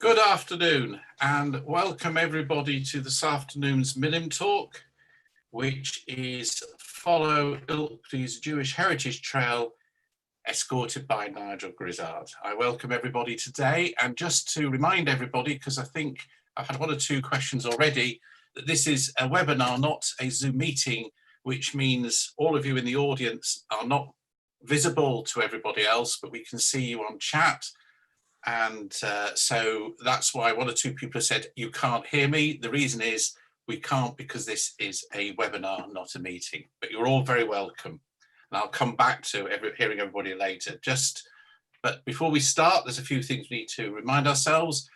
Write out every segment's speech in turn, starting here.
Good afternoon and welcome everybody to this afternoon's Minim Talk, which is Follow Ilkley's Jewish Heritage Trail, escorted by Nigel Grizzard. I welcome everybody today, and just to remind everybody, because I think I've had one or two questions already, that this is a webinar, not a Zoom meeting, which means all of you in the audience are not visible to everybody else, but we can see you on chat. And so that's why one or two people have said, you can't hear me. The reason is we can't because this is a webinar, not a meeting, but you're all very welcome. And I'll come back to hearing everybody later. But before we start, there's a few things we need to remind ourselves.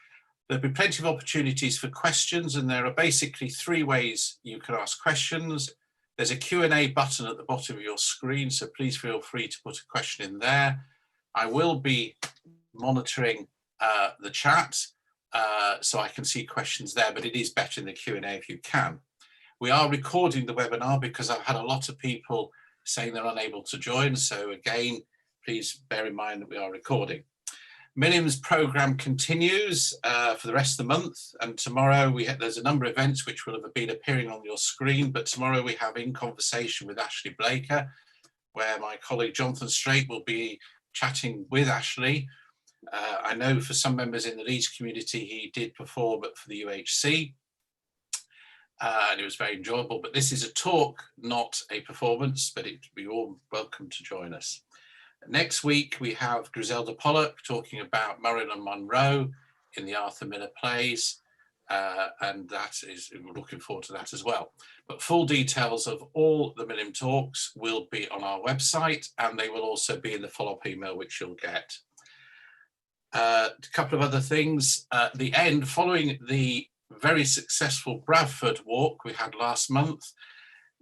There'll be plenty of opportunities for questions, and there are basically three ways you can ask questions. There's a Q&A button at the bottom of your screen, so please feel free to put a question in there. I will be monitoring the chat so I can see questions there, but it is better in the Q&A if you can. We are recording the webinar because I've had a lot of people saying they're unable to join, so again, please bear in mind that we are recording. Minim's program continues for the rest of the month, and tomorrow there's a number of events which will have been appearing on your screen, but tomorrow we have In Conversation with Ashley Blaker, where my colleague Jonathan Strait will be chatting with Ashley. I know for some members in the Leeds community he did perform for the UHC and it was very enjoyable, but this is a talk, not a performance, but you're all welcome to join us. Next week we have Griselda Pollock talking about Marilyn Monroe in the Arthur Miller plays, and we're looking forward to that as well. But full details of all the Minim talks will be on our website, and they will also be in the follow-up email which you'll get. A couple of other things at the end, following the very successful Bradford walk we had last month,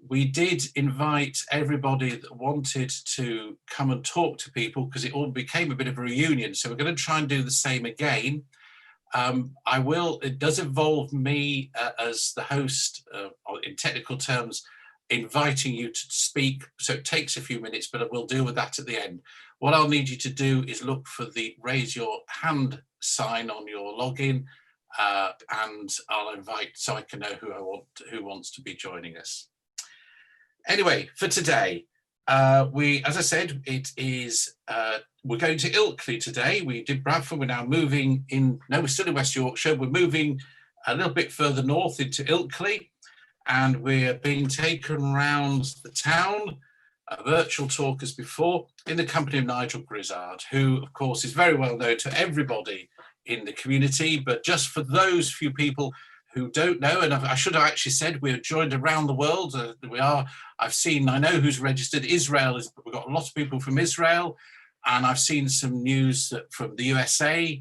we did invite everybody that wanted to come and talk to people because it all became a bit of a reunion. So we're going to try and do the same again. It does involve me as the host, in technical terms, inviting you to speak. So it takes a few minutes, but we'll deal with that at the end. What I'll need you to do is look for the raise your hand sign on your login, and I'll invite so I can know who wants to be joining us. Anyway, for today, as I said, we're going to Ilkley today. We did Bradford, we're now moving in, no, we're still in West Yorkshire. We're moving a little bit further north into Ilkley, and we're being taken around the town, a virtual talk as before, in the company of Nigel Grizzard, who of course is very well known to everybody in the community, but just for those few people who don't know, and I should have actually said we're joined around the world. I know who's registered. We've got a lot of people from Israel, and I've seen some news from the USA,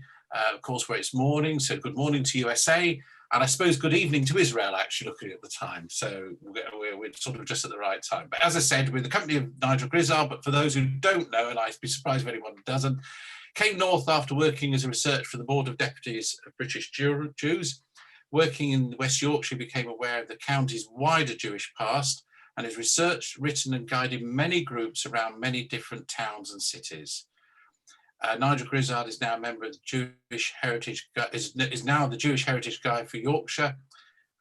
of course, where it's morning, so good morning to USA, and I suppose good evening to Israel, actually, looking at the time. So we're sort of just at the right time. But as I said, we're the company of Nigel Grizzard, but for those who don't know, and I'd be surprised if anyone doesn't, came north after working as a researcher for the Board of Deputies of British Jews. Working in West Yorkshire, became aware of the county's wider Jewish past, and has researched, written and guided many groups around many different towns and cities. Nigel Grizzard is now a member of the Jewish Heritage, is now the Jewish Heritage Guide for Yorkshire,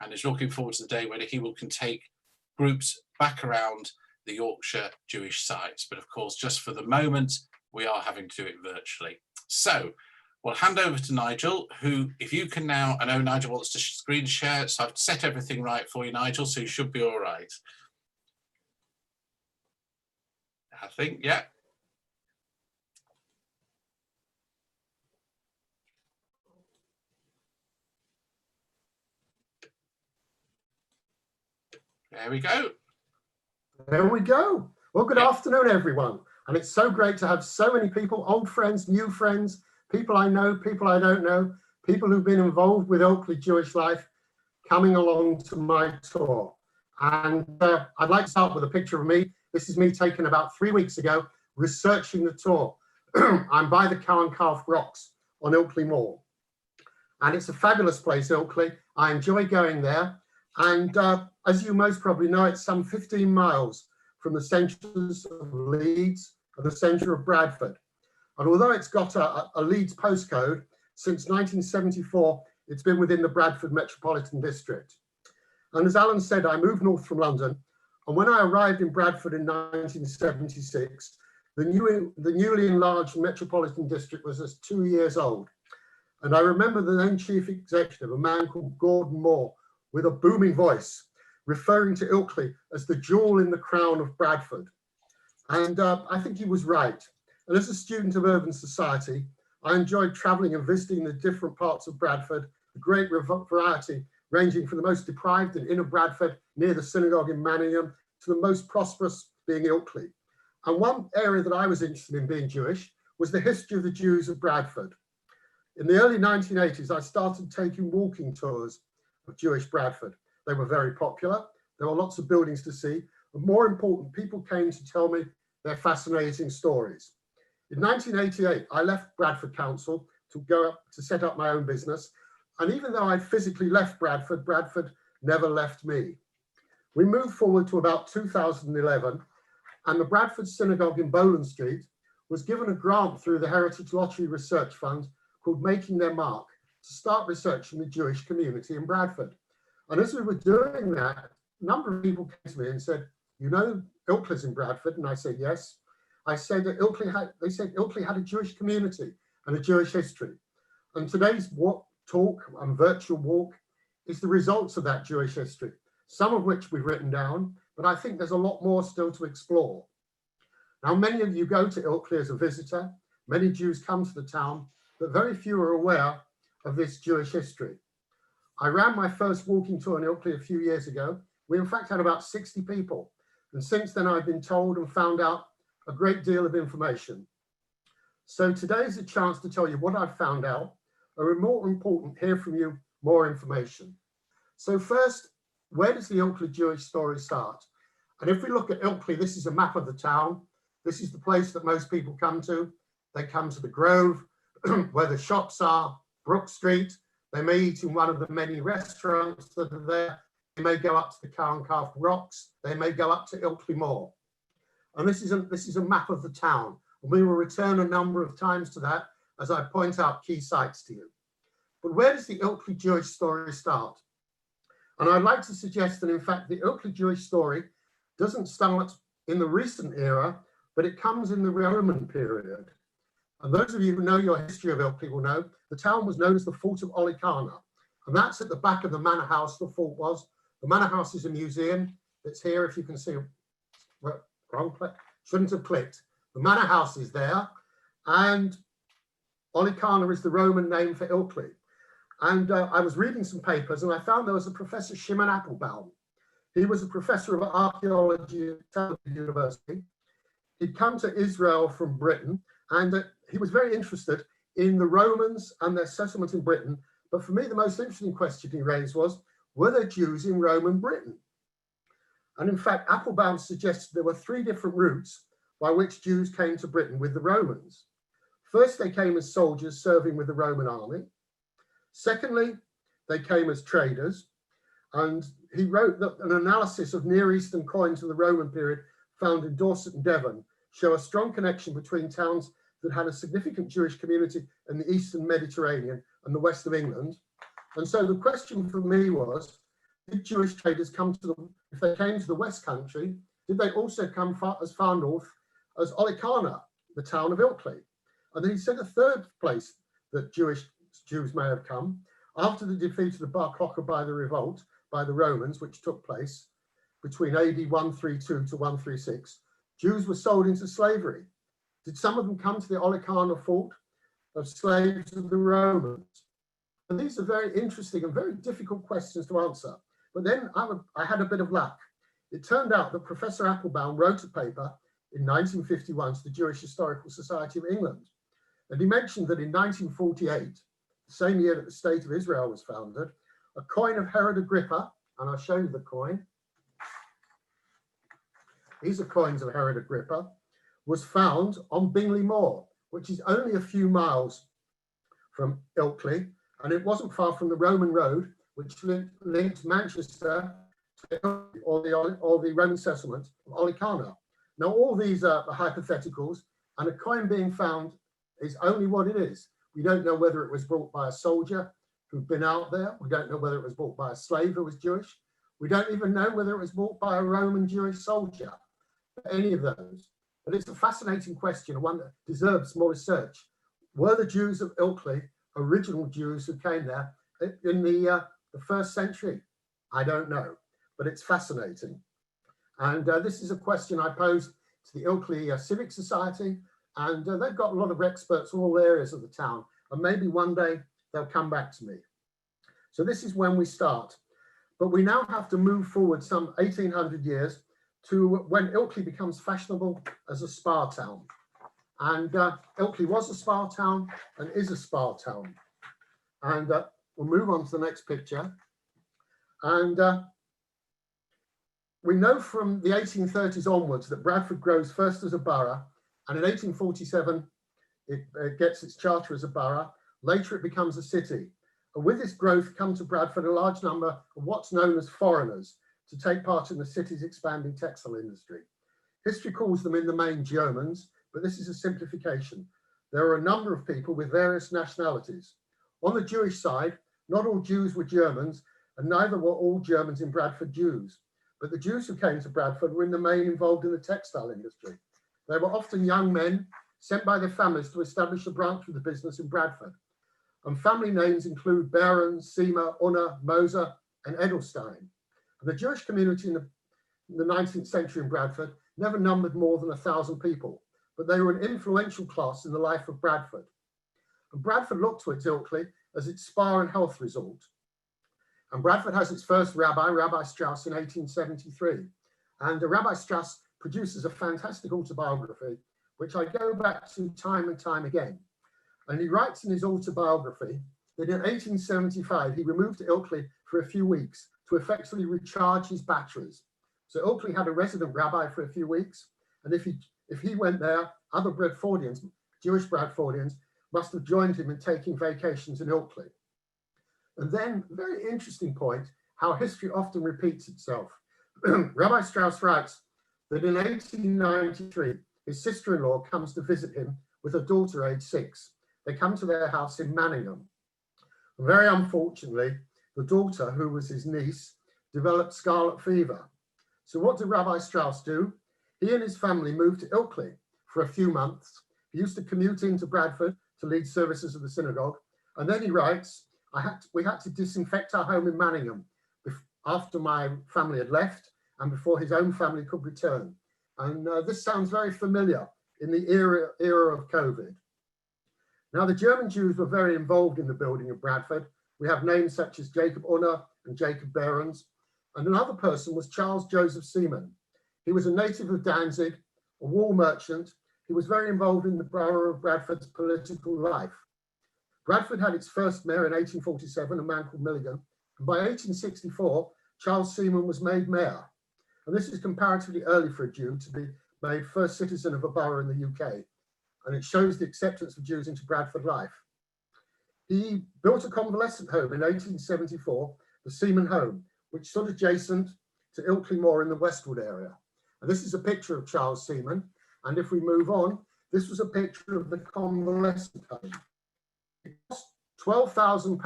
and is looking forward to the day when he can take groups back around the Yorkshire Jewish sites. But of course, just for the moment, we are having to do it virtually. So we'll hand over to Nigel, who, if you can now, I know Nigel wants to screen share, so I've set everything right for you, Nigel, so you should be all right. I think, yeah. There we go. There we go. Well, good afternoon, everyone. And it's so great to have so many people, old friends, new friends, people I know, people I don't know, people who've been involved with Ilkley Jewish life coming along to my tour. And I'd like to start with a picture of me. This is me taken about 3 weeks ago, researching the tour. I'm by the Cow and Calf Rocks on Ilkley Moor. And it's a fabulous place, Ilkley. I enjoy going there. And as you most probably know, it's some 15 miles from the centres of Leeds and the centre of Bradford. And although it's got a Leeds postcode, since 1974, it's been within the Bradford Metropolitan District. And as Alan said, I moved north from London. And when I arrived in Bradford in 1976, the newly enlarged Metropolitan District was just 2 years old. And I remember the then chief executive, a man called Gordon Moore, with a booming voice, referring to Ilkley as the jewel in the crown of Bradford. And I think he was right. And as a student of urban society, I enjoyed traveling and visiting the different parts of Bradford, a great variety, ranging from the most deprived in inner Bradford, near the synagogue in Manningham, to the most prosperous being Ilkley. And one area that I was interested in being Jewish was the history of the Jews of Bradford. In the early 1980s, I started taking walking tours of Jewish Bradford. They were very popular. There were lots of buildings to see. But more important, people came to tell me their fascinating stories. In 1988, I left Bradford Council to go up to set up my own business. And even though I physically left Bradford, Bradford never left me. We moved forward to about 2011, and the Bradford Synagogue in Boland Street was given a grant through the Heritage Lottery Research Fund called Making Their Mark to start researching the Jewish community in Bradford. And as we were doing that, a number of people came to me and said, you know, Ilkley's in Bradford? And I said, yes. I said that they said Ilkley had a Jewish community and a Jewish history. And today's talk and virtual walk is the results of that Jewish history, some of which we've written down, but I think there's a lot more still to explore. Now, many of you go to Ilkley as a visitor, many Jews come to the town, but very few are aware of this Jewish history. I ran my first walking tour in Ilkley a few years ago. We in fact had about 60 people. And since then I've been told and found out a great deal of information. So today is a chance to tell you what I've found out, or more important, hear from you more information. So first, where does the Ilkley Jewish story start? And if we look at Ilkley, this is a map of the town. This is the place that most people come to. They come to the Grove, where the shops are, Brook Street. They may eat in one of the many restaurants that are there. They may go up to the Cow and Calf Rocks. They may go up to Ilkley Moor. And this is a map of the town. And we will return a number of times to that as I point out key sites to you. But where does the Ilkley Jewish story start? And I'd like to suggest that, in fact, the Ilkley Jewish story doesn't start in the recent era, but it comes in the Roman period. And those of you who know your history of Ilkley will know the town was known as the Fort of Olicana. And that's at the back of the manor house the fort was. The manor house is a museum. It's here, if you can see. Well, wrong click. Shouldn't have clicked. The manor house is there. And Olicana is the Roman name for Ilkley. And I was reading some papers and I found there was a Professor Shimon Applebaum. He was a professor of archaeology at Tel Aviv University. He'd come to Israel from Britain, and he was very interested in the Romans and their settlement in Britain. But for me, the most interesting question he raised was, were there Jews in Roman Britain? And in fact, Applebaum suggested there were three different routes by which Jews came to Britain with the Romans. First, they came as soldiers serving with the Roman army. Secondly, they came as traders. And he wrote that an analysis of Near Eastern coins of the Roman period found in Dorset and Devon show a strong connection between towns that had a significant Jewish community in the Eastern Mediterranean and the west of England. And so the question for me was, did Jewish traders come to them, if they came to the West Country, did they also come as far north as Olicana, the town of Ilkley? And then he said a third place that Jews may have come after the defeat of the Bar Kokhba by the revolt by the Romans, which took place between AD 132 to 136. Jews were sold into slavery. Did some of them come to the Olicana fort of slaves of the Romans? And these are very interesting and very difficult questions to answer. But then I had a bit of luck. It turned out that Professor Applebaum wrote a paper in 1951 to the Jewish Historical Society of England. And he mentioned that in 1948, the same year that the State of Israel was founded, a coin of Herod Agrippa, and I'll show you the coin. These are coins of Herod Agrippa, was found on Bingley Moor, which is only a few miles from Ilkley, and it wasn't far from the Roman road, which linked Manchester to Ilkley, or the Roman settlement of Olicana. Now, all these are hypotheticals, and a coin being found is only what it is. We don't know whether it was brought by a soldier who'd been out there. We don't know whether it was bought by a slave who was Jewish. We don't even know whether it was bought by a Roman Jewish soldier, any of those. But it's a fascinating question, one that deserves more research. Were the Jews of Ilkley original Jews who came there in the first century? I don't know, but it's fascinating. And this is a question I posed to the Ilkley Civic Society, and they've got a lot of experts from all areas of the town, and maybe one day they'll come back to me. So this is when we start. But we now have to move forward some 1800 years to when Ilkley becomes fashionable as a spa town. And Ilkley was a spa town and is a spa town. And we'll move on to the next picture. And we know from the 1830s onwards that Bradford grows first as a borough, and in 1847 it gets its charter as a borough. Later it becomes a city. And with this growth come to Bradford a large number of what's known as foreigners to take part in the city's expanding textile industry. History calls them in the main Germans, but this is a simplification. There are a number of people with various nationalities. On the Jewish side, not all Jews were Germans, and neither were all Germans in Bradford Jews. But the Jews who came to Bradford were in the main involved in the textile industry. They were often young men sent by their families to establish a branch of the business in Bradford. And family names include Behrens, Siemer, Unner, Moser, and Edelstein. And the Jewish community in the 19th century in Bradford never numbered more than 1,000 people, but they were an influential class in the life of Bradford. And Bradford looked to its Ilkley as its spa and health resort. And Bradford has its first rabbi, Rabbi Strauss, in 1873. And Rabbi Strauss produces a fantastic autobiography, which I go back to time and time again. And he writes in his autobiography that in 1875, he removed to Ilkley for a few weeks to effectively recharge his batteries. So Ilkley had a resident rabbi for a few weeks. And if he went there, other Bradfordians, Jewish Bradfordians, must have joined him in taking vacations in Ilkley. And then, very interesting point, how history often repeats itself. Rabbi Strauss writes that in 1893, his sister-in-law comes to visit him with a daughter aged 6. They come to their house in Manningham. Very unfortunately, the daughter, who was his niece, developed scarlet fever. So what did Rabbi Strauss do? He and his family moved to Ilkley for a few months. He used to commute into Bradford to lead services of the synagogue. And then he writes, we had to disinfect our home in Manningham after my family had left and before his own family could return. And this sounds very familiar in the era of COVID. Now, the German Jews were very involved in the building of Bradford. We have names such as Jacob Unner and Jacob Behrens. And another person was Charles Joseph Seaman. He was a native of Danzig, a wool merchant. He was very involved in the borough of Bradford's political life. Bradford had its first mayor in 1847, a man called Milligan. And by 1864, Charles Seaman was made mayor. And this is comparatively early for a Jew to be made first citizen of a borough in the UK. And it shows the acceptance of Jews into Bradford life. He built a convalescent home in 1874, the Seaman Home, which stood adjacent to Ilkley Moor in the Westwood area. And this is a picture of Charles Seaman. And if we move on, this was a picture of the convalescent home. It cost £12,000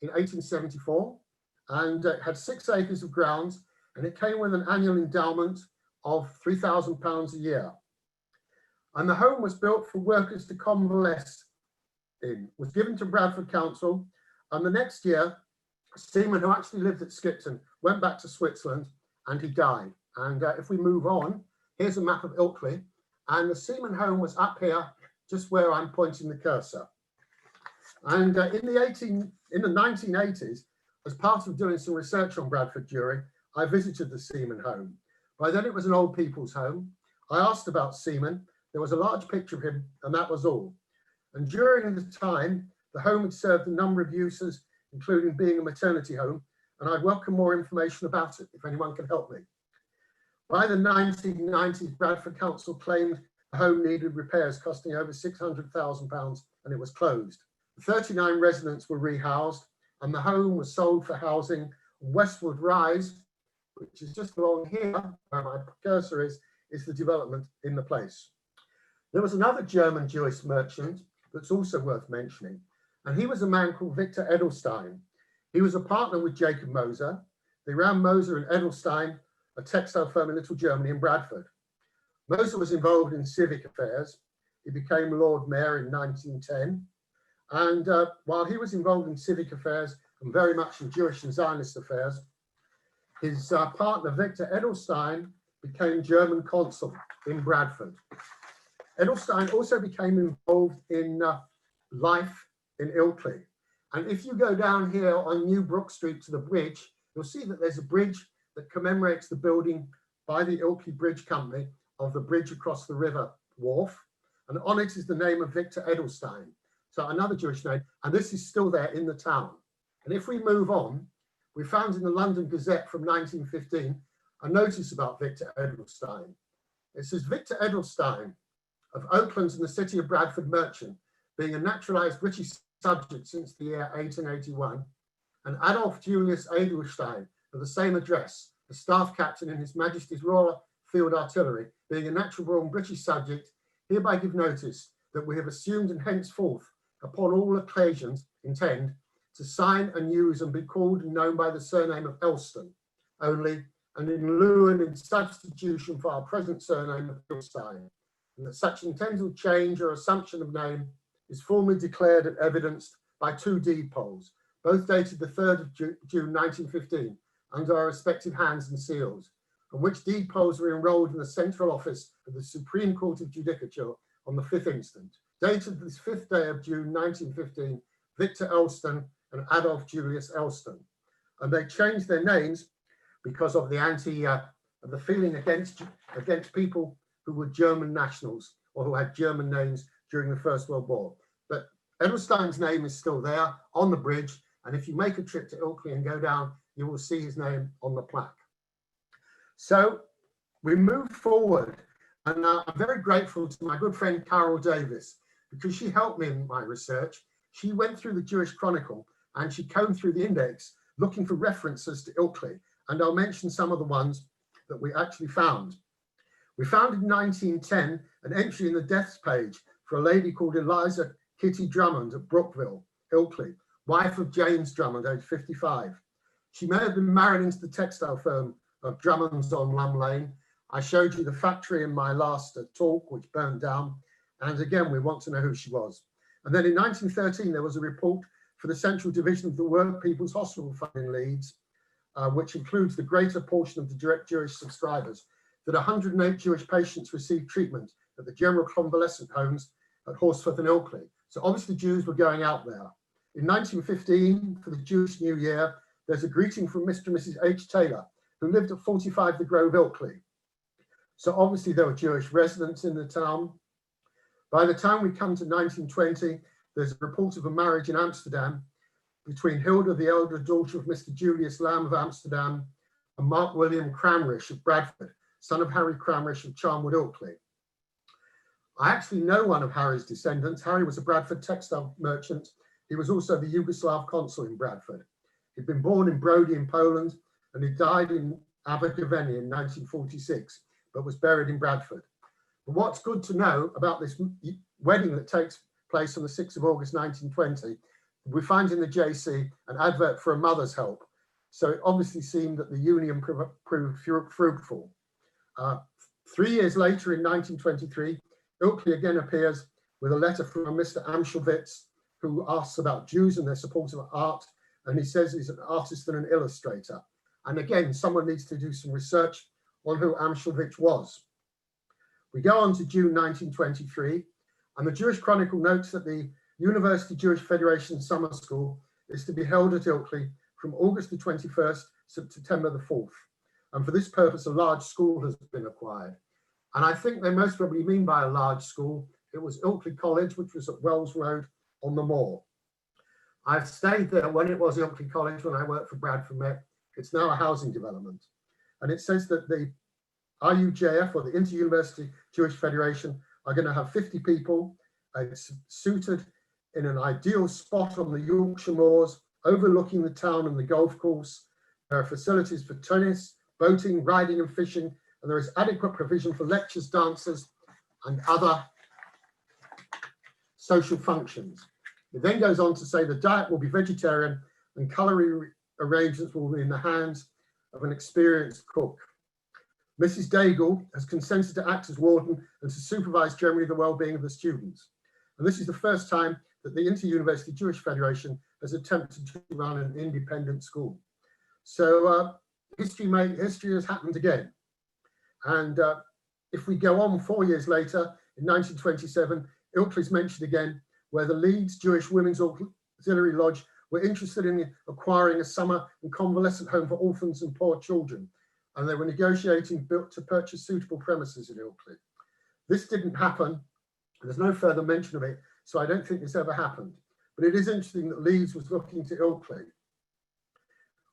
in 1874, and it had 6 acres of grounds, and it came with an annual endowment of £3,000 a year. And the home was built for workers to convalesce in, was given to Bradford Council, and the next year, Seaman, who actually lived at Skipton, went back to Switzerland and he died. And if we move on, here's a map of Ilkley, and the Seaman home was up here, just where I'm pointing the cursor. And in the 1980s, as part of doing some research on Bradford Jewry, I visited the Seaman home. By then it was an old people's home. I asked about Seaman. There was a large picture of him, and that was all. And during the time, the home had served a number of uses, including being a maternity home, and I'd welcome more information about it if anyone can help me. By the 1990s, Bradford Council claimed the home needed repairs costing over £600,000, and it was closed. 39 residents were rehoused, and the home was sold for housing. Westwood Rise, which is just along here, where my cursor is the development in the place. There was another German Jewish merchant, that's also worth mentioning. And he was a man called Victor Edelstein. He was a partner with Jacob Moser. They ran Moser and Edelstein, a textile firm in Little Germany in Bradford. Moser was involved in civic affairs. He became Lord Mayor in 1910. And while he was involved in civic affairs and very much in Jewish and Zionist affairs, his partner, Victor Edelstein, became German consul in Bradford. Edelstein also became involved in life in Ilkley. And if you go down here on New Brook Street to the bridge, you'll see that there's a bridge that commemorates the building by the Ilkley Bridge Company of the bridge across the river wharf. And on it is the name of Victor Edelstein. So another Jewish name, and this is still there in the town. And if we move on, we found in the London Gazette from 1915 a notice about Victor Edelstein. It says, Victor Edelstein of Oaklands and the city of Bradford merchant, being a naturalized British subject since the year 1881, and Adolf Julius Edelstein of the same address, a staff captain in His Majesty's Royal Field Artillery, being a natural born British subject, hereby give notice that we have assumed and henceforth, upon all occasions, intend to sign and use and be called and known by the surname of Elston only, and in lieu and in substitution for our present surname of Edelstein, and that such intended change or assumption of name is formally declared and evidenced by 2 deed polls, both dated the 3rd of June 1915, under our respective hands and seals, on which deed polls were enrolled in the central office of the Supreme Court of Judicature on the 5th instant. Dated this 5th day of June 1915, Victor Elston and Adolf Julius Elston. And they changed their names because of the feeling against people who were German nationals or who had German names during the First World War. But Edelstein's name is still there on the bridge. And if you make a trip to Ilkley and go down, you will see his name on the plaque. So we move forward, and I'm very grateful to my good friend Carol Davis, because she helped me in my research. She went through the Jewish Chronicle and she combed through the index looking for references to Ilkley. And I'll mention some of the ones that we actually found. We found in 1910 an entry in the deaths page for a lady called Eliza Kitty Drummond of Brookville, Ilkley, wife of James Drummond, aged 55. She may have been married into the textile firm of Drummond's on Lum Lane. I showed you the factory in my last talk, which burned down. And again, we want to know who she was. And then in 1913, there was a report for the Central Division of the Work People's Hospital Fund in Leeds, which includes the greater portion of the direct Jewish subscribers, that 108 Jewish patients received treatment at the General Convalescent Homes at Horsforth and Ilkley. So obviously Jews were going out there. In 1915, for the Jewish New Year, there's a greeting from Mr. and Mrs. H. Taylor, who lived at 45 The Grove, Ilkley. So obviously there were Jewish residents in the town. By the time we come to 1920, there's a report of a marriage in Amsterdam between Hilda, the elder daughter of Mr. Julius Lamb of Amsterdam, and Mark William Cramrish of Bradford, son of Harry Cramrish of Charnwood, Ilkley. I actually know one of Harry's descendants. Harry was a Bradford textile merchant. He was also the Yugoslav consul in Bradford. He'd been born in Brody in Poland, and he died in Abergavenny in 1946, but was buried in Bradford. But what's good to know about this wedding that takes place on the 6th of August 1920, we find in the JC an advert for a mother's help. So it obviously seemed that the union proved fruitful. 3 years later, in 1923, Ilkley again appears with a letter from Mr. Amschelwitz, who asks about Jews and their support of art. And he says he's an artist and an illustrator. And again, someone needs to do some research on who Amschelwitz was. We go on to June 1923, and the Jewish Chronicle notes that the University Jewish Federation Summer School is to be held at Ilkley from August the 21st to September the 4th. And for this purpose, a large school has been acquired. And I think they most probably mean by a large school, it was Ilkley College, which was at Wells Road on the moor. I've stayed there when it was Ilkley College when I worked for Bradford Met. It's now a housing development. And it says that the IUJF, or the Inter-University Jewish Federation, are going to have 50 people. It's suited in an ideal spot on the Yorkshire moors, overlooking the town and the golf course. There are facilities for tennis, boating, riding and fishing, and there is adequate provision for lectures, dances, and other social functions. It then goes on to say the diet will be vegetarian and culinary arrangements will be in the hands of an experienced cook. Mrs. Daigle has consented to act as warden and to supervise generally the well-being of the students. And this is the first time that the Inter-University Jewish Federation has attempted to run an independent school. So history has happened again. And if we go on 4 years later, in 1927, Ilkley is mentioned again, where the Leeds Jewish Women's Auxiliary Lodge were interested in acquiring a summer and convalescent home for orphans and poor children. And they were negotiating to purchase suitable premises in Ilkley. This didn't happen. There's no further mention of it, so I don't think this ever happened. But it is interesting that Leeds was looking to Ilkley.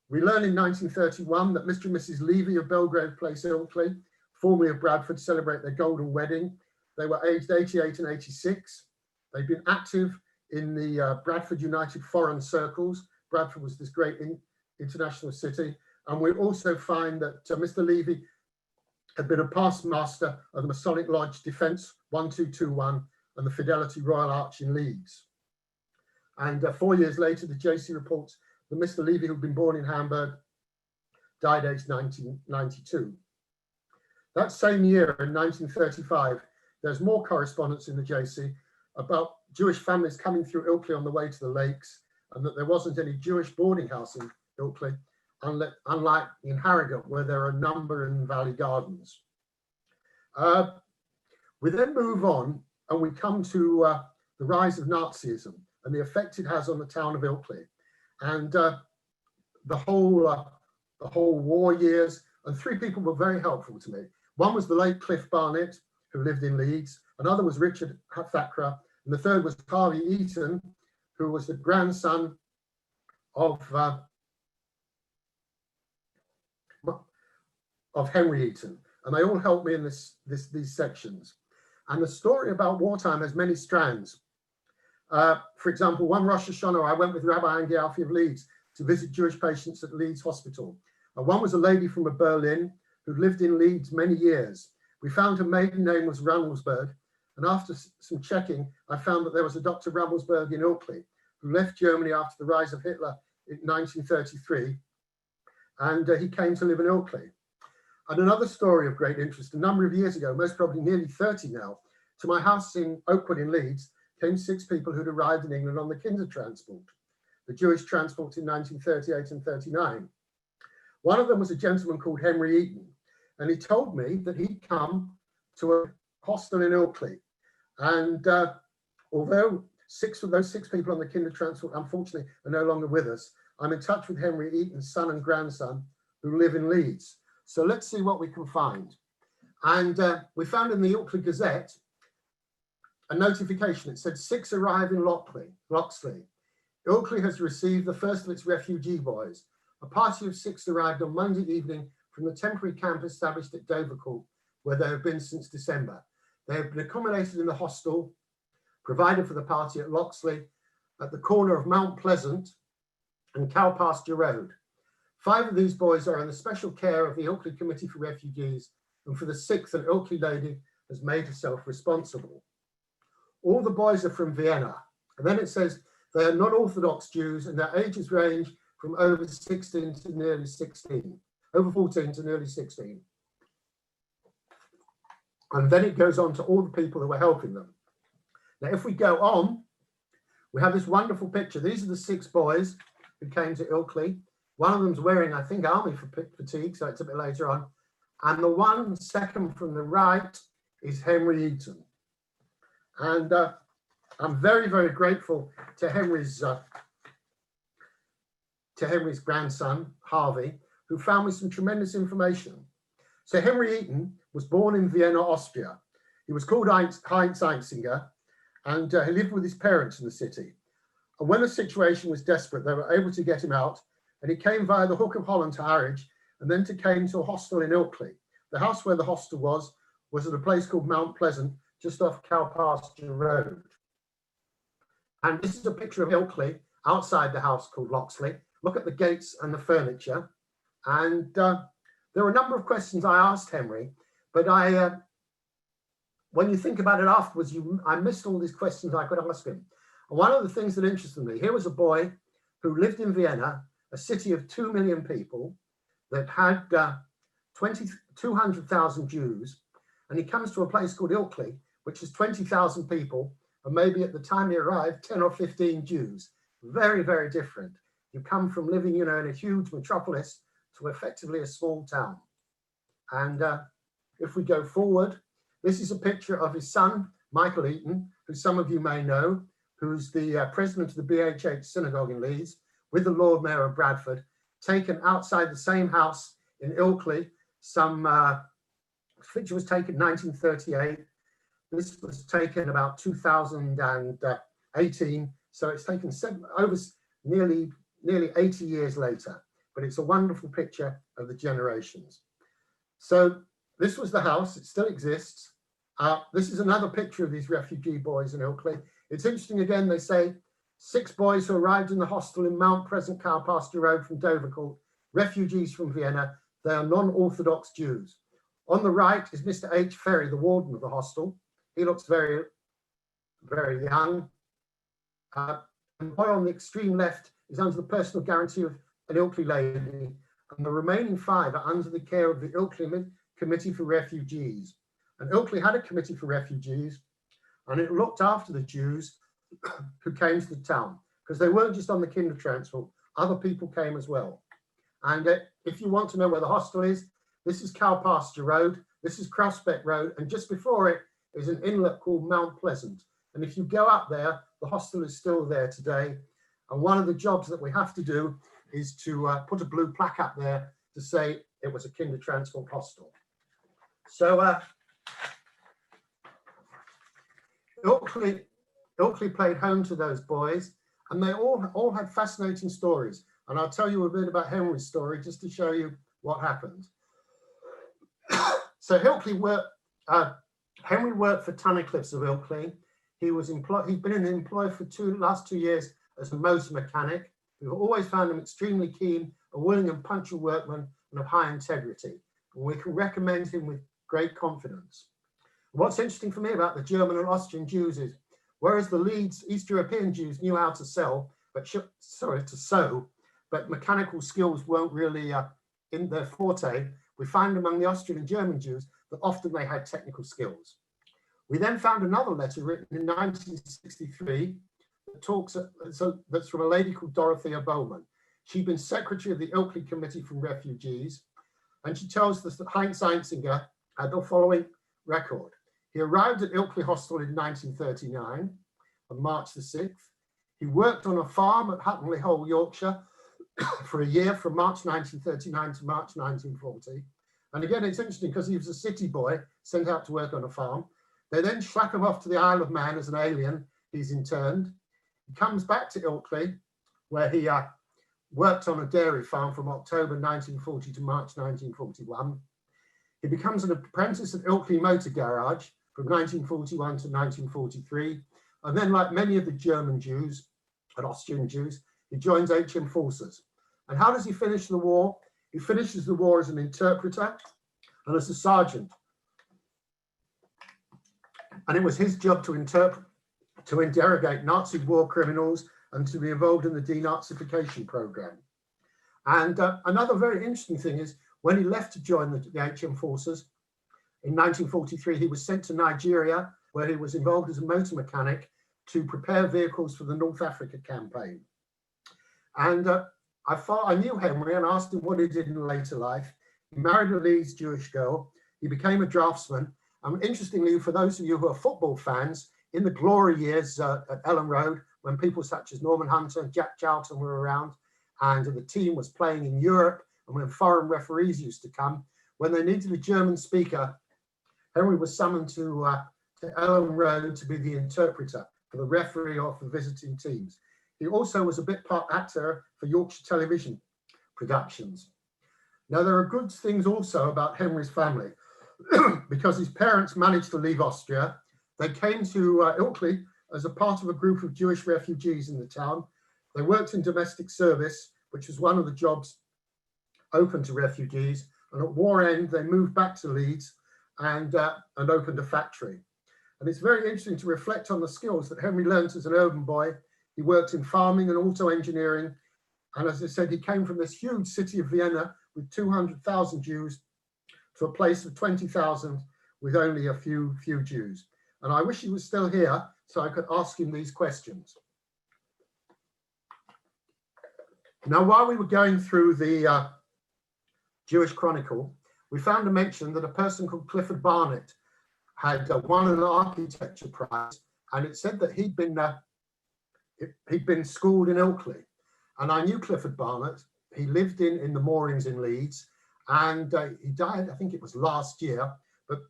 We learn in 1931 that Mr. and Mrs. Levy of Belgrave Place, Ilkley, formerly of Bradford, celebrate their golden wedding. They were aged 88 and 86. They've been active in the Bradford United Foreign Circles. Bradford was this great international city. And we also find that Mr. Levy had been a past master of the Masonic Lodge Defence 1221 and the Fidelity Royal Arch in Leeds. And 4 years later, the JC reports that Mr. Levy, who'd been born in Hamburg, died aged 1992. That same year, in 1935, there's more correspondence in the JC about Jewish families coming through Ilkley on the way to the lakes, and that there wasn't any Jewish boarding house in Ilkley, unlike in Harrogate, where there are a number in Valley Gardens. We then move on and we come to the rise of Nazism and the effect it has on the town of Ilkley, and the whole war years. And three people were very helpful to me. One was the late Cliff Barnett, who lived in Leeds. Another was Richard Thackeray, and the third was Harvey Eaton, who was the grandson of Henry Eaton. And they all helped me in these sections. And the story about wartime has many strands. For example, one Rosh Hashanah, I went with Rabbi Angie Alfie of Leeds to visit Jewish patients at Leeds Hospital. One was a lady from Berlin who'd lived in Leeds many years. We found her maiden name was Rummelsberg, and after some checking, I found that there was a Dr. Rummelsberg in Ilkley who left Germany after the rise of Hitler in 1933, and he came to live in Ilkley. And another story of great interest, a number of years ago, most probably nearly 30 now, to my house in Oakwood in Leeds came 6 people who'd arrived in England on the Kinder transport, the Jewish transport in 1938 and 39. One of them was a gentleman called Henry Eaton, and he told me that he'd come to a hostel in Ilkley. And although those 6 people on the Kinder transport, unfortunately, are no longer with us, I'm in touch with Henry Eaton's son and grandson who live in Leeds. So let's see what we can find. And we found in the Ilkley Gazette a notification. It said 6 arrive in Loxley. Ilkley has received the first of its refugee boys. A party of 6 arrived on Monday evening from the temporary camp established at Dovercourt, where they have been since December. They have been accommodated in the hostel provided for the party at Loxley at the corner of Mount Pleasant and Cowpasture Road. 5 of these boys are in the special care of the Ilkley Committee for Refugees, and for the 6th, an Ilkley lady has made herself responsible. All the boys are from Vienna. And then it says they are not Orthodox Jews and their ages range from over 16 to nearly 16, over 14 to nearly 16. And then it goes on to all the people who were helping them. Now, if we go on, we have this wonderful picture. These are the 6 boys who came to Ilkley. One of them's wearing, I think, army fatigue, so it's a bit later on. And the one second from the right is Henry Eaton. And I'm very, very grateful to Henry's grandson, Harvey, who found me some tremendous information. So Henry Eaton was born in Vienna, Austria. He was called Heinz Einzinger, and he lived with his parents in the city. And when the situation was desperate, they were able to get him out, and he came via the Hook of Holland to Harwich, and then came to a hostel in Ilkley. The house where the hostel was at a place called Mount Pleasant, just off Cowpasture Road. And this is a picture of Ilkley outside the house called Loxley. Look at the gates and the furniture. And there were a number of questions I asked Henry, but when you think about it afterwards, I missed all these questions I could ask him. And one of the things that interested me, here was a boy who lived in Vienna, a city of 2 million people that had 200,000 Jews. And he comes to a place called Ilkley, which is 20,000 people, and maybe at the time he arrived, 10 or 15 Jews. Very, very different. You come from living, in a huge metropolis to effectively a small town. And if we go forward, this is a picture of his son, Michael Eaton, who some of you may know, who's the president of the BHH synagogue in Leeds, with the Lord Mayor of Bradford, taken outside the same house in Ilkley. Picture was taken in 1938. This was taken about 2018. So it's taken nearly 80 years later, but it's a wonderful picture of the generations. So this was the house, it still exists. This is another picture of these refugee boys in Ilkley. It's interesting, again, they say 6 boys who arrived in the hostel in Mount Pleasant Cow Pasture Road from Dovercourt, refugees from Vienna. They are non-Orthodox Jews. On the right is Mr. H. Ferry, the warden of the hostel. He looks very, very young. And the boy on the extreme left is under the personal guarantee of an Ilkley lady, and the remaining 5 are under the care of the Ilkley Committee for Refugees. And Ilkley had a committee for refugees, and it looked after the Jews who came to the town, because they weren't just on the Kindertransport, other people came as well. And if you want to know where the hostel is, this is Cow Pasture Road, this is Crossbeck Road, and just before it is an inlet called Mount Pleasant. And if you go up there, the hostel is still there today. And one of the jobs that we have to do is to put a blue plaque up there to say it was a Kindertransport hostel. So Ilkley played home to those boys, and they all had fascinating stories. And I'll tell you a bit about Henry's story just to show you what happened. So Henry worked for Tunnicliffs of Ilkley. He'd been in employ for last 2 years as a motor mechanic. We've always found him extremely keen, a willing and punctual workman, and of high integrity. And we can recommend him with great confidence. What's interesting for me about the German and Austrian Jews is, whereas the Leeds East European Jews knew how to sew, but mechanical skills weren't really in their forte, we find among the Austrian and German Jews that often they had technical skills. We then found another letter written in 1963 that's from a lady called Dorothea Bowman. She'd been secretary of the Ilkley Committee for Refugees, and she tells us that Heinz Einziger had the following record. He arrived at Ilkley Hostel in 1939 on March the 6th. He worked on a farm at Huttonley Hole, Yorkshire for a year from March 1939 to March 1940. And again, it's interesting because he was a city boy sent out to work on a farm. They then slap him off to the Isle of Man as an alien. He's interned. He comes back to Ilkley, where he worked on a dairy farm from October 1940 to March 1941. He becomes an apprentice at Ilkley Motor Garage from 1941 to 1943. And then, like many of the German Jews and Austrian Jews, he joins HM forces. And how does he finish the war? He finishes the war as an interpreter and as a sergeant. And it was his job to interrogate Nazi war criminals and to be involved in the denazification program. And another very interesting thing is, when he left to join the HM forces in 1943, he was sent to Nigeria, where he was involved as a motor mechanic to prepare vehicles for the North Africa campaign. And I knew Henry and asked him what he did in later life. He married a Leeds Jewish girl. He became a draftsman. And interestingly, for those of you who are football fans, in the glory years at Ellen Road, when people such as Norman Hunter and Jack Charlton were around, and the team was playing in Europe, and when foreign referees used to come, when they needed a German speaker, Henry was summoned to Ellen Road to be the interpreter for the referee or for visiting teams. He also was a bit part actor for Yorkshire television productions. Now, there are good things also about Henry's family, because his parents managed to leave Austria. They came to Ilkley as a part of a group of Jewish refugees in the town. They worked in domestic service, which was one of the jobs open to refugees. And at war end, they moved back to Leeds and opened a factory. And it's very interesting to reflect on the skills that Henry learnt as an urban boy. He worked in farming and auto engineering. And as I said, he came from this huge city of Vienna with 200,000 Jews to a place of 20,000 with only a few Jews. And I wish he was still here so I could ask him these questions. Now, while we were going through the Jewish Chronicle, we found a mention that a person called Clifford Barnett had won an architecture prize, and it said that he'd been schooled in Ilkley. And I knew Clifford Barnett. He lived in the moorings in Leeds, and he died, I think it was last year, but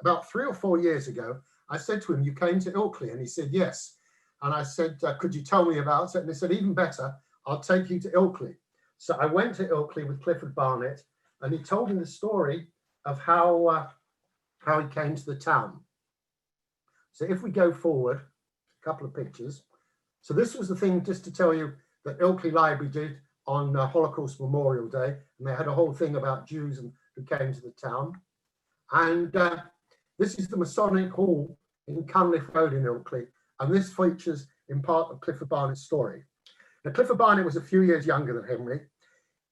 about 3 or 4 years ago, I said to him, "You came to Ilkley?" And he said, "Yes." And I said, "Could you tell me about it?" And he said, "Even better, I'll take you to Ilkley." So I went to Ilkley with Clifford Barnett, and he told me the story of how he came to the town. So if we go forward, a couple of pictures. So this was the thing, just to tell you, that Ilkley Library did on Holocaust Memorial Day, and they had a whole thing about Jews who came to the town. And this is the Masonic Hall in Cunliffe Road in Ilkley, and this features in part of Clifford Barnett's story. Now, Clifford Barnett was a few years younger than Henry.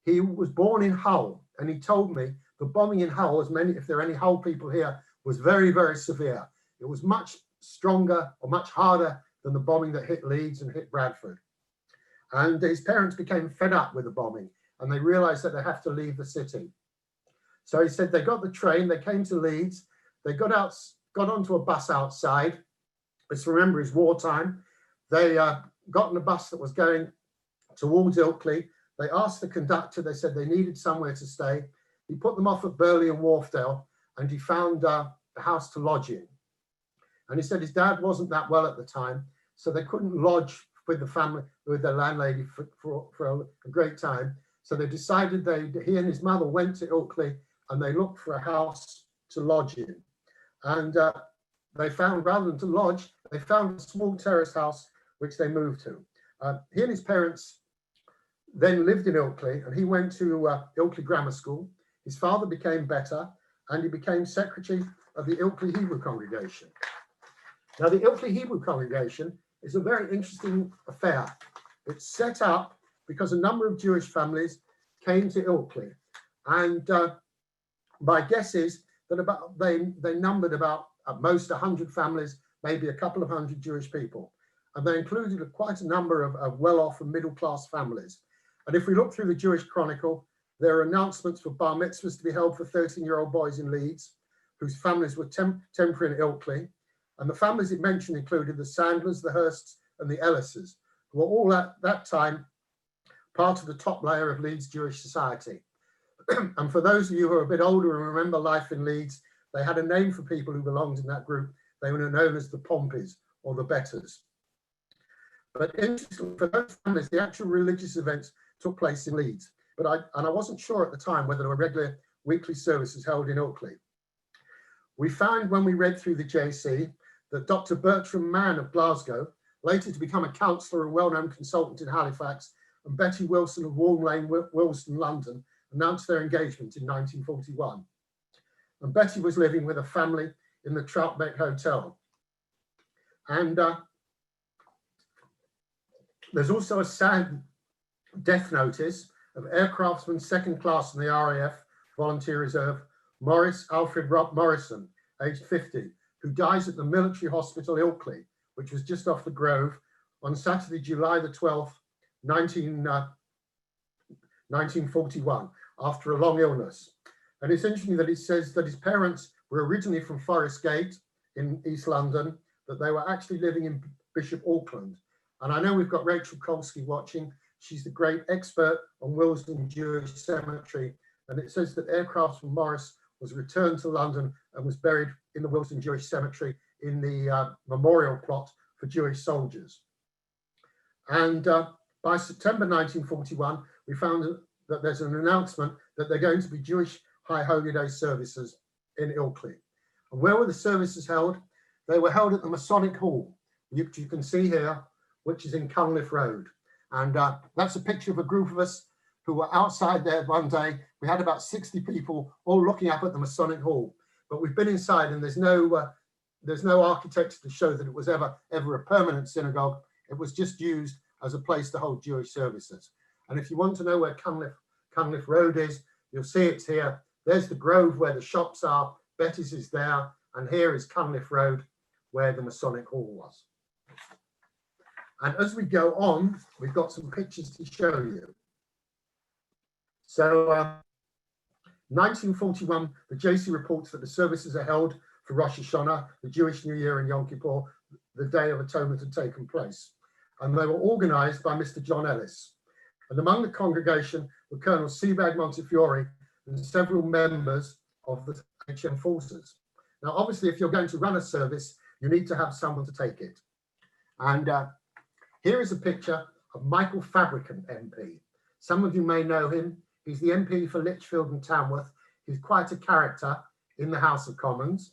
He was born in Hull, and he told me the bombing in Hull, if there are any Hull people here, was very, very severe. It was much stronger or much harder than the bombing that hit Leeds and hit Bradford. And his parents became fed up with the bombing, and they realized that they have to leave the city. So he said they got the train, they came to Leeds, they got onto a bus outside. Let's remember, it's wartime. They got on a bus that was going towards Ilkley. They asked the conductor, they said they needed somewhere to stay. He put them off at Burley and Wharfdale, and he found a house to lodge in. And he said his dad wasn't that well at the time, so they couldn't lodge with the family, with their landlady for a great time. So they decided he and his mother went to Ilkley, and they looked for a house to lodge in. And they found, rather than to lodge, they found a small terrace house, which they moved to. He and his parents then lived in Ilkley, and he went to Ilkley Grammar School. His father became better, and he became secretary of the Ilkley Hebrew congregation. Now, the Ilkley Hebrew congregation is a very interesting affair. It's set up because a number of Jewish families came to Ilkley, and my guess is that they numbered about at most 100 families, maybe a couple of hundred Jewish people, and they included quite a number of well-off and middle-class families. And if we look through the Jewish Chronicle, there are announcements for bar mitzvahs to be held for 13-year-old boys in Leeds, whose families were temporary in Ilkley. And the families it mentioned included the Sandlers, the Hursts, and the Ellises, who were all at that time part of the top layer of Leeds Jewish society. And for those of you who are a bit older and remember life in Leeds, they had a name for people who belonged in that group. They were known as the Pompies or the Betters. But interestingly, for those families, the actual religious events took place in Leeds. But I wasn't sure at the time whether there were regular weekly services held in Ilkley. We found when we read through the JC that Dr. Bertram Mann of Glasgow, later to become a counsellor and well-known consultant in Halifax, and Betty Wilson of Walm Lane, Willesden, London, announced their engagement in 1941. And Betty was living with a family in the Troutbeck Hotel. And there's also a sad death notice of aircraftsman second class in the RAF Volunteer Reserve, Morris Alfred Morrison, aged 50, who dies at the military hospital Ilkley, which was just off the Grove, on Saturday, July the 12th, 1941, after a long illness. And it's interesting that it says that his parents were originally from Forest Gate in East London, that they were actually living in Bishop Auckland. And I know we've got Rachel Kolsky watching. She's the great expert on Willesden Jewish Cemetery. And it says that aircraftsman Morris was returned to London and was buried in the Willesden Jewish Cemetery in the memorial plot for Jewish soldiers. And by September 1941, we found that there's an announcement that they're going to be Jewish High Holy Day services in Ilkley. And where were the services held? They were held at the Masonic Hall, which you can see here, which is in Cunliffe Road. And that's a picture of a group of us who were outside there one day. We had about 60 people all looking up at the Masonic Hall, but we've been inside and there's no there's no architecture to show that it was ever a permanent synagogue. It was just used as a place to hold Jewish services. And if you want to know where Cunliffe Road is, you'll see it's here. There's the Grove where the shops are. Betty's is there. And here is Cunliffe Road where the Masonic Hall was. And as we go on, we've got some pictures to show you. So 1941, the JC reports that the services are held for Rosh Hashanah, the Jewish New Year, and Yom Kippur. The Day of Atonement had taken place. And they were organized by Mr. John Ellis. And among the congregation were Colonel Sebag Montefiore and several members of the HM forces. Now, obviously, if you're going to run a service, you need to have someone to take it. And here is a picture of Michael Fabricant MP. Some of you may know him. He's the MP for Lichfield and Tamworth. He's quite a character in the House of Commons.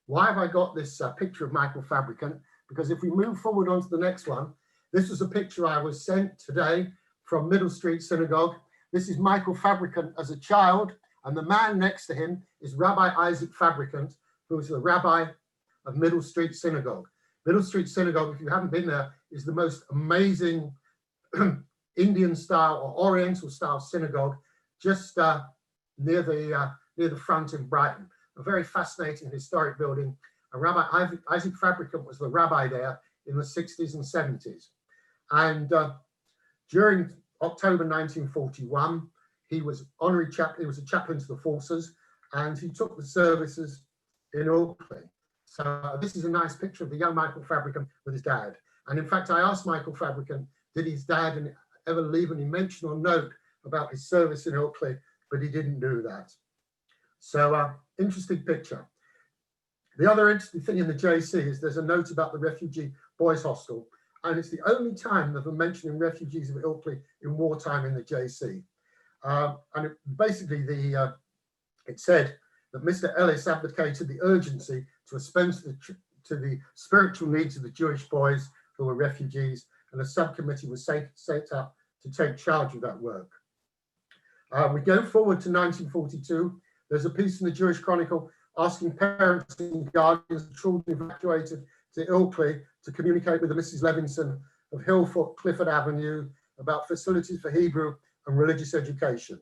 Why have I got this picture of Michael Fabricant? Because if we move forward onto the next one, this was a picture I was sent today from Middle Street Synagogue. This is Michael Fabricant as a child, and the man next to him is Rabbi Isaac Fabricant, who is the rabbi of Middle Street Synagogue. Middle Street Synagogue, if you haven't been there, is the most amazing Indian style or Oriental style synagogue just near the front in Brighton. A very fascinating historic building. And Rabbi Isaac Fabricant was the rabbi there in the 60s and 70s. And during October 1941, he was honorary chaplain. He was a chaplain to the forces, and he took the services in Ilkley. So this is a nice picture of the young Michael Fabricant with his dad. And in fact, I asked Michael Fabricant, did his dad ever leave any mention or note about his service in Ilkley, but he didn't do that. So interesting picture. The other interesting thing in the JC is there's a note about the refugee boys hostel, and it's the only time that they're mentioning refugees of Ilkley in wartime in the JC. And it said that Mr. Ellis advocated the urgency to respond to the spiritual needs of the Jewish boys who were refugees, and a subcommittee was set up to take charge of that work. We go forward to 1942. There's a piece in the Jewish Chronicle asking parents and guardians of children evacuated to Ilkley to communicate with the Mrs. Levinson of Hillfoot, Clifford Avenue about facilities for Hebrew and religious education.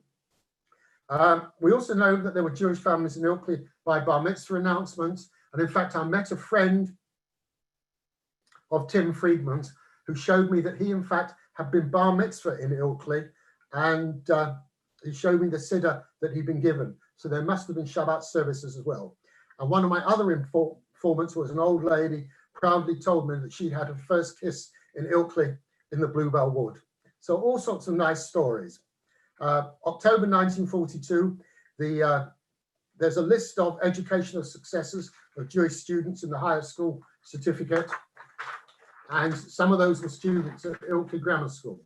We also know that there were Jewish families in Ilkley by bar mitzvah announcements. And in fact, I met a friend of Tim Friedman's who showed me that he, in fact, had been bar mitzvah in Ilkley, and he showed me the siddur that he'd been given. So there must have been Shabbat services as well. And one of my other informants was an old lady, proudly told me that she'd had her first kiss in Ilkley in the Bluebell Wood. So all sorts of nice stories. October 1942, there's a list of educational successes of Jewish students in the higher school certificate. And some of those were students at Ilkley Grammar School.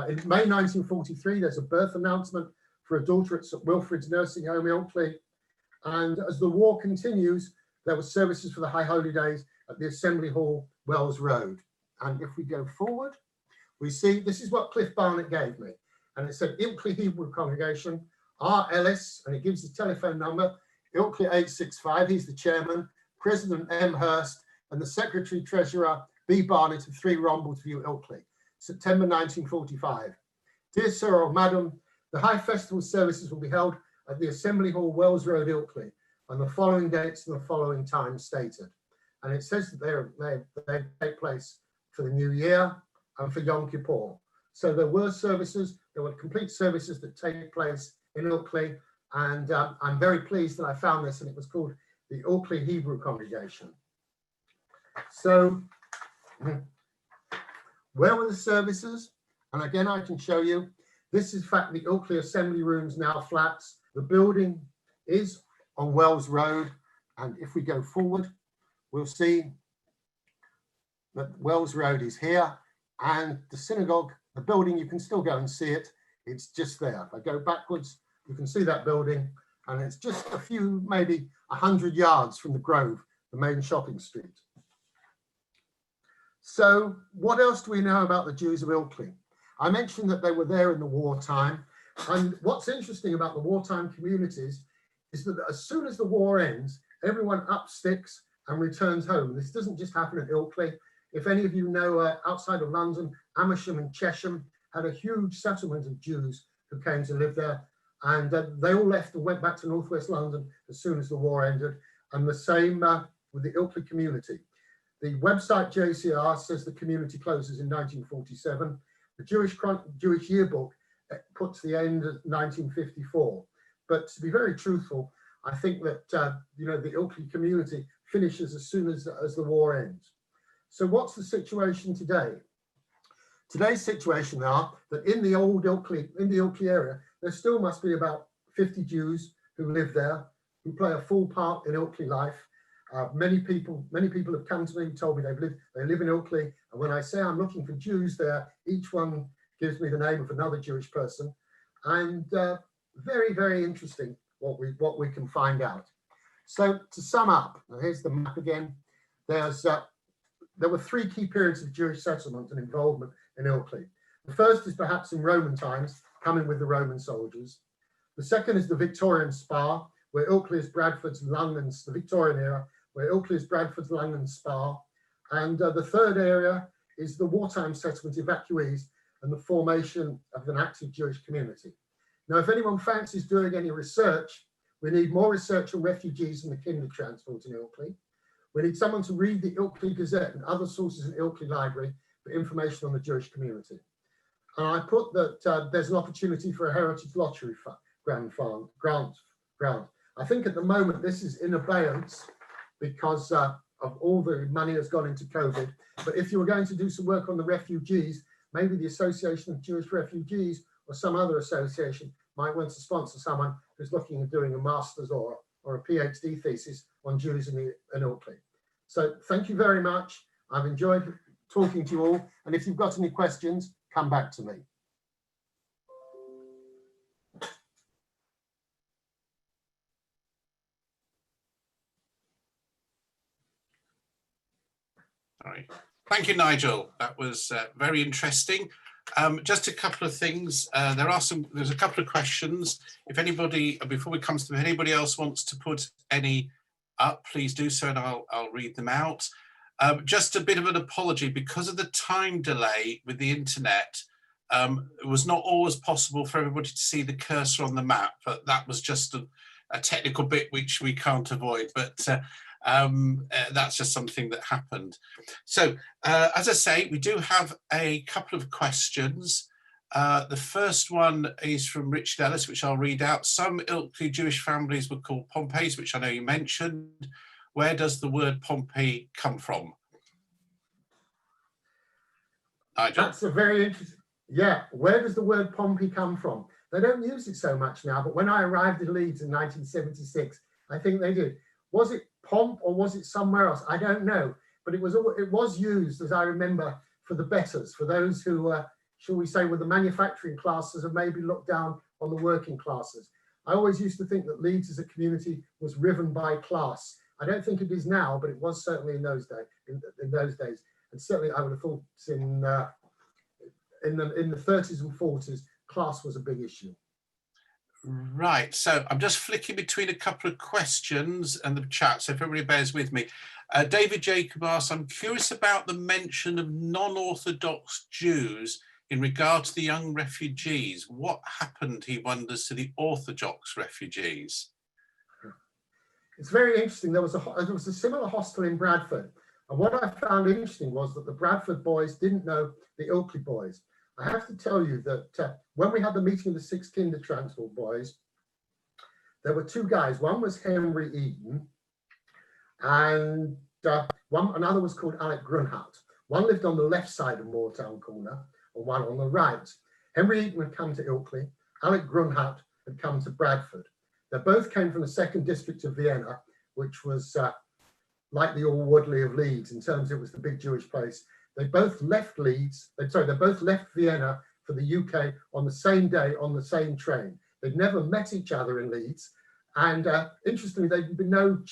In May 1943, there's a birth announcement for a daughter at St. Wilfrid's Nursing Home, Ilkley. And as the war continues, there were services for the High Holy Days at the Assembly Hall, Wells Road. And if we go forward, we see, this is what Cliff Barnett gave me. And it said Ilkley Hebrew Congregation, R. Ellis, and it gives the telephone number, Ilkley 865, he's the chairman, President M. Hurst, and the Secretary Treasurer B. Barnett of 3 Rombles View, Ilkley, September 1945. Dear Sir or Madam, the High Festival services will be held at the Assembly Hall, Wells Road, Ilkley, on the following dates and the following times stated. And it says that they take place for the New Year and for Yom Kippur. So there were services, there were complete services that take place in Ilkley, and I'm very pleased that I found this, and it was called the Ilkley Hebrew Congregation. So where were the services? And again, I can show you. This is in fact the Ilkley Assembly Rooms, now flats. The building is on Wells Road, and if we go forward, we'll see that Wells Road is here, and the synagogue, the building, you can still go and see it. It's just there. If I go backwards, you can see that building, and it's just a few, maybe 100 yards from the Grove, the main shopping street. So what else do we know about the Jews of Ilkley? I mentioned that they were there in the wartime. And what's interesting about the wartime communities is that as soon as the war ends, everyone up sticks and returns home. This doesn't just happen at Ilkley. If any of you know, outside of London, Amersham and Chesham had a huge settlement of Jews who came to live there, and they all left and went back to northwest London as soon as the war ended, and the same with the Ilkley community. The website JCR says the community closes in 1947. The Jewish yearbook puts the end at 1954. But to be very truthful, I think that the Ilkley community finishes as soon as the war ends. So what's the situation today? Today's situation are that in the old Ilkley, area, there still must be about 50 Jews who live there, who play a full part in Ilkley life. Many people have come to me and told me they live in Ilkley, and when I say I'm looking for Jews there, each one gives me the name of another Jewish person, and very, very interesting what we can find out. So to sum up, now here's the map again. There were three key periods of Jewish settlement and involvement in Ilkley. The first is perhaps in Roman times, coming with the Roman soldiers. The second is the Victorian Spa, where Ilkley is Bradford's, London's, the Victorian era, where Ilkley is Bradford's, London Spa. And the third area is the wartime settlement evacuees and the formation of an active Jewish community. Now, if anyone fancies doing any research, we need more research on refugees and the Kindertransport in Ilkley. We need someone to read the Ilkley Gazette and other sources in Ilkley Library for information on the Jewish community. And I put that there's an opportunity for a heritage lottery grant. I think at the moment this is in abeyance because of all the money that's gone into COVID. But if you were going to do some work on the refugees, maybe the Association of Jewish Refugees or some other association might want to sponsor someone who's looking at doing a master's or a PhD thesis on Jews in Ilkley. So thank you very much. I've enjoyed talking to you all. And if you've got any questions, come back to me. All right. Thank you, Nigel. That was very interesting. Just a couple of things. There's a couple of questions. If anybody, before we come to them, anybody else wants to put any up, please do so, and I'll read them out. Just a bit of an apology because of the time delay with the internet. It was not always possible for everybody to see the cursor on the map, but that was just a technical bit which we can't avoid. But that's just something that happened. So as I say, we do have a couple of questions. The first one is from Richard Ellis, which I'll read out. Some Ilkley Jewish families were called Pompeys, which I know you mentioned. Where does the word Pompey come from? Nigel? That's a very interesting, yeah, where does the word Pompey come from? They don't use it so much now, but when I arrived in Leeds in 1976, I think they did. Was it Pomp or was it somewhere else? I don't know, but it was used, as I remember, for the betters, for those who, shall we say, were the manufacturing classes and maybe looked down on the working classes. I always used to think that Leeds as a community was riven by class. I don't think it is now, but it was certainly in those days. And certainly, I would have thought in the 30s and 40s, class was a big issue. Right, so I'm just flicking between a couple of questions and the chat, so if everybody bears with me. David Jacob asks, I'm curious about the mention of non-Orthodox Jews in regard to the young refugees. What happened, he wonders, to the Orthodox refugees? It's very interesting. There was a similar hostel in Bradford. And what I found interesting was that the Bradford boys didn't know the Ilkley boys. I have to tell you that when we had the meeting of the 6 Kindertransport boys, there were 2 guys. One was Henry Eden, and another was called Alec Grunhardt. One lived on the left side of Moortown Corner, and one on the right. Henry Eden had come to Ilkley. Alec Grunhardt had come to Bradford. They both came from the 2nd district of Vienna, which was like the All Woodley of Leeds in terms it was the big Jewish place. They both left they both left Vienna for the UK on the same day on the same train. They'd never met each other in Leeds. And interestingly, there'd been the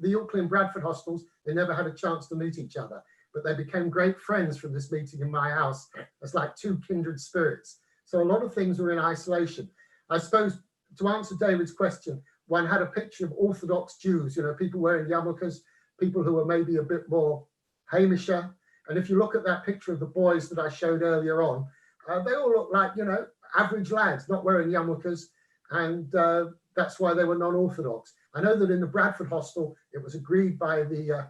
Ilkley and Bradford hostels, they never had a chance to meet each other. But they became great friends from this meeting in my house. It's like 2 kindred spirits. So a lot of things were in isolation. I suppose to answer David's question, one had a picture of Orthodox Jews, people wearing yarmulkes, people who were maybe a bit more Hamisher. And if you look at that picture of the boys that I showed earlier on, they all look like, you know, average lads, not wearing yarmulkes, and that's why they were non-orthodox. I know that in the Bradford hostel, it was agreed by the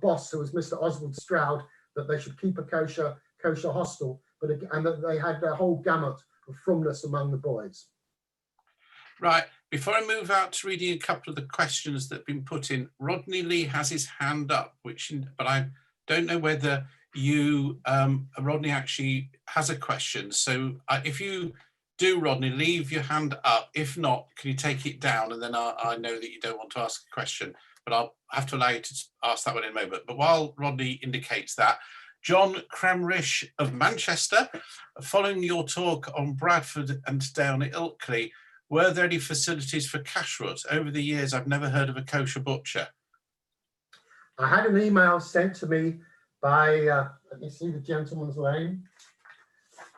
boss, who was Mr. Oswald Stroud, that they should keep a kosher hostel, and that they had a whole gamut of fromness among the boys. Right. Before I move out to reading a couple of the questions that have been put in, Rodney Lee has his hand up, but I don't know whether you, Rodney actually has a question. So if you do, Rodney, leave your hand up. If not, can you take it down? And then I know that you don't want to ask a question, but I'll have to allow you to ask that one in a moment. But while Rodney indicates that, John Cramrish of Manchester, following your talk on Bradford and down at Ilkley, were there any facilities for kashrut? Over the years, I've never heard of a kosher butcher. I had an email sent to me by, let me see the gentleman's name.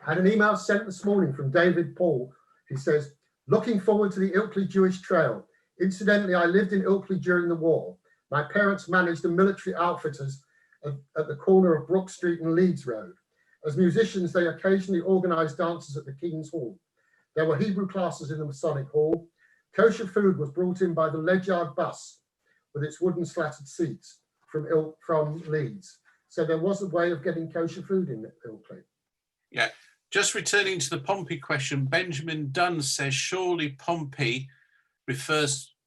I had an email sent this morning from David Paul. He says, looking forward to the Ilkley Jewish Trail. Incidentally, I lived in Ilkley during the war. My parents managed the military outfitters at the corner of Brook Street and Leeds Road. As musicians, they occasionally organised dances at the King's Hall. There were Hebrew classes in the Masonic Hall. Kosher food was brought in by the Ledyard bus with its wooden slatted seats from Leeds. So there was a way of getting kosher food in Ilkley. Yeah. Just returning to the Pompey question, Benjamin Dunn says, surely Pompey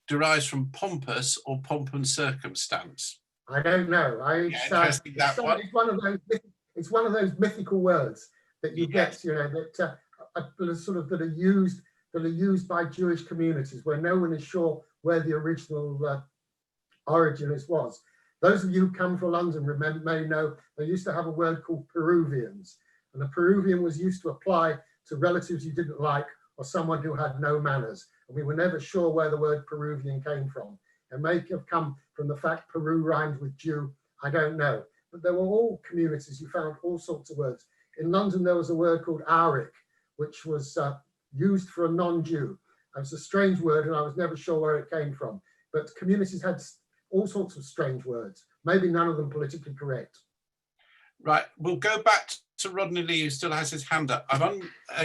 derives from pompous or pomp and circumstance. I don't know. It's one of those mythical words that you get, you know, that that are used by Jewish communities where no one is sure where the original origin was. Those of you who come from London may know they used to have a word called Peruvians, and a Peruvian was used to apply to relatives you didn't like or someone who had no manners. And we were never sure where the word Peruvian came from. It may have come from the fact Peru rhymed with Jew. I don't know. But there were all communities, you found all sorts of words. In London, there was a word called Arik, which was used for a non-Jew. It was a strange word, and I was never sure where it came from. But communities had all sorts of strange words, maybe none of them politically correct. Right, we'll go back to Rodney Lee, who still has his hand up.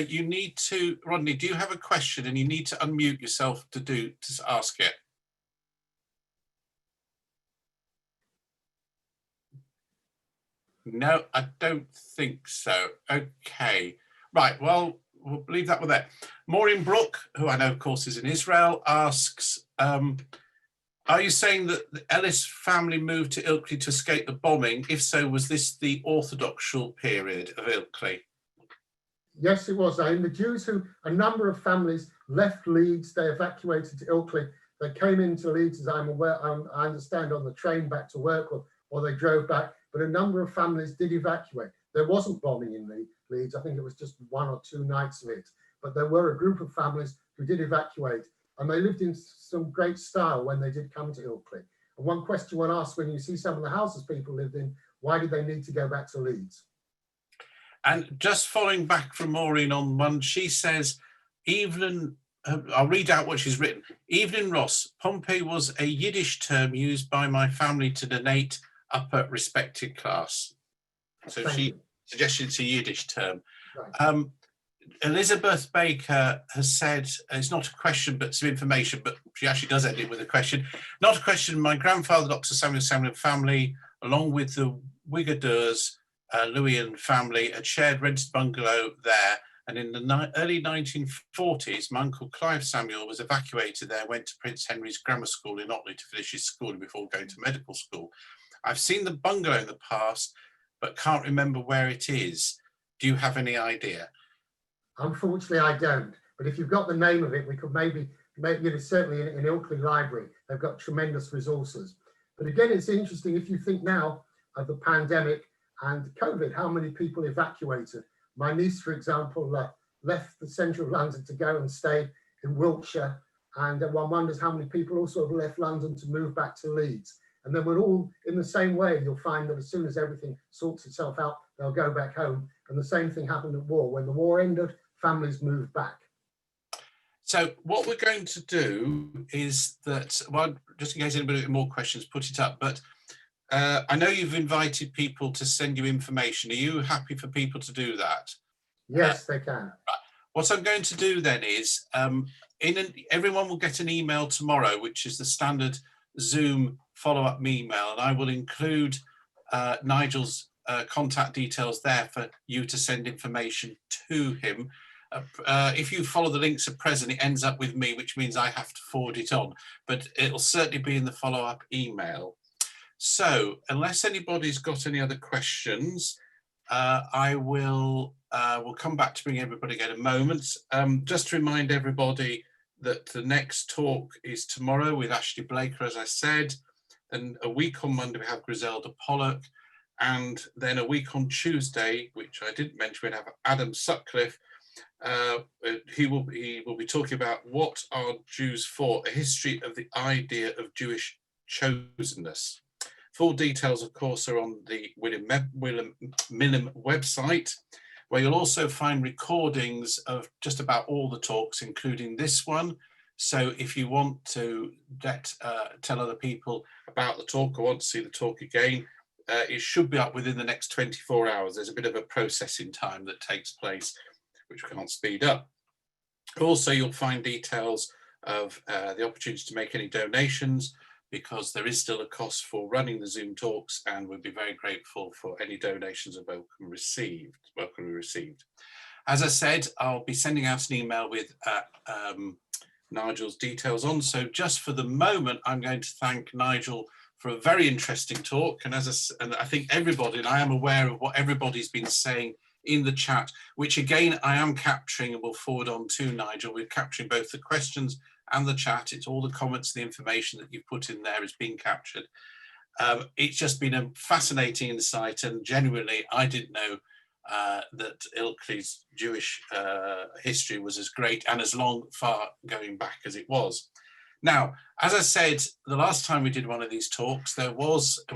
You need to, Rodney, do you have a question? And you need to unmute yourself to ask it. No, I don't think so. Okay, right, well, we'll leave that with that. Maureen Brooke, who I know, of course, is in Israel, asks, are you saying that the Ellis family moved to Ilkley to escape the bombing? If so, was this the Orthodox shul period of Ilkley? Yes, it was. The Jews a number of families left Leeds, they evacuated to Ilkley. They came into Leeds, as I'm aware, I understand, on the train back to work, or they drove back, but a number of families did evacuate. There wasn't bombing in Leeds. I think it was just 1 or 2 nights of it, but there were a group of families who did evacuate, and they lived in some great style when they did come to Ilkley. And one question one asks when you see some of the houses people lived in, why did they need to go back to Leeds? And just following back from Maureen on one, she says, Evelyn, I'll read out what she's written. Evelyn Ross, Pompey was a Yiddish term used by my family to denote upper respected class. So she suggested it's a Yiddish term. Right. Elizabeth Baker has said, it's not a question, but some information, but she actually does end it with a question. Not a question, my grandfather, Dr. Samuel family, along with the Wigadurs, Louis family, had shared rented bungalow there. And in the early 1940s, my uncle Clive Samuel was evacuated there, went to Prince Henry's Grammar School in Otley to finish his schooling before going to medical school. I've seen the bungalow in the past, but can't remember where it is. Do you have any idea? Unfortunately, I don't. But if you've got the name of it, we could maybe certainly in Ilkley Library, they've got tremendous resources. But again, it's interesting if you think now of the pandemic and COVID, how many people evacuated. My niece, for example, left the centre of London to go and stay in Wiltshire. And one wonders how many people also have left London to move back to Leeds. And then we're all in the same way. You'll find that as soon as everything sorts itself out, they'll go back home. And the same thing happened at war. When the war ended, families moved back. So what we're going to do is that, well, just in case anybody has more questions, put it up. But I know you've invited people to send you information. Are you happy for people to do that? Yes, they can. What I'm going to do then is, everyone will get an email tomorrow, which is the standard Zoom follow-up email, and I will include Nigel's contact details there for you to send information to him. If you follow the links at present, it ends up with me, which means I have to forward it on, but it'll certainly be in the follow-up email. So unless anybody's got any other questions, I will we'll come back to bring everybody again in a moment. Just to remind everybody that the next talk is tomorrow with Ashley Blaker, as I said, and a week on Monday we have Griselda Pollock, and then a week on Tuesday, which I didn't mention, we have Adam Sutcliffe. He will be talking about what are Jews for, a history of the idea of Jewish chosenness. Full details, of course, are on the William Minim website, where you'll also find recordings of just about all the talks, including this one. So if you want to tell other people about the talk or want to see the talk again, it should be up within the next 24 hours. There's a bit of a processing time that takes place, which we can't speed up. Also, you'll find details of the opportunity to make any donations, because there is still a cost for running the Zoom talks, and we'd be very grateful for any donations are welcome received. As I said, I'll be sending out an email with Nigel's details on. So just for the moment, I'm going to thank Nigel for a very interesting talk. And and I think everybody, and I am aware of what everybody's been saying in the chat, which again, I am capturing and will forward on to Nigel. We're capturing both the questions and the chat. It's all the comments, the information that you've put in there is being captured. It's just been a fascinating insight, and genuinely, I didn't know that Ilkley's Jewish history was as great and as long, far going back as it was. Now, as I said, the last time we did one of these talks,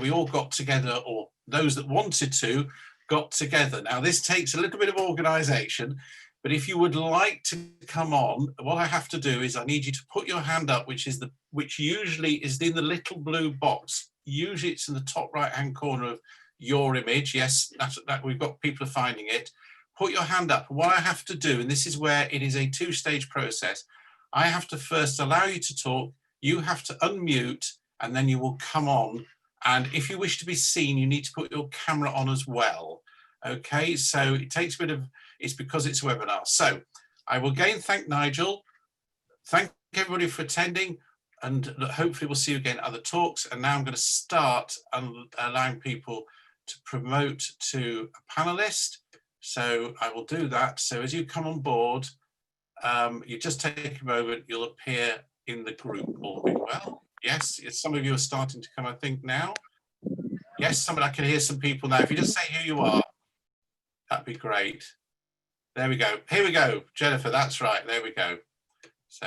we all got together, or those that wanted to, got together. Now, this takes a little bit of organisation, but if you would like to come on, what I have to do is I need you to put your hand up, which usually is in the little blue box. Usually it's in the top right-hand corner of your image. Yes, that we've got people finding it. Put your hand up. What I have to do, and this is where it is a two-stage process, I have to first allow you to talk, you have to unmute, and then you will come on. And if you wish to be seen, you need to put your camera on as well. Okay, so it takes a bit of, it's because it's a webinar. So I will again thank Nigel, thank everybody for attending, and hopefully we'll see you again at other talks. And now I'm going to start allowing people to promote to a panelist. So I will do that. So as you come on board, you just take a moment, you'll appear in the group all being well. Yes, some of you are starting to come, I think, now. Yes, I can hear some people now. If you just say who you are, that'd be great. There we go. Here we go. Jennifer, that's right. There we go. So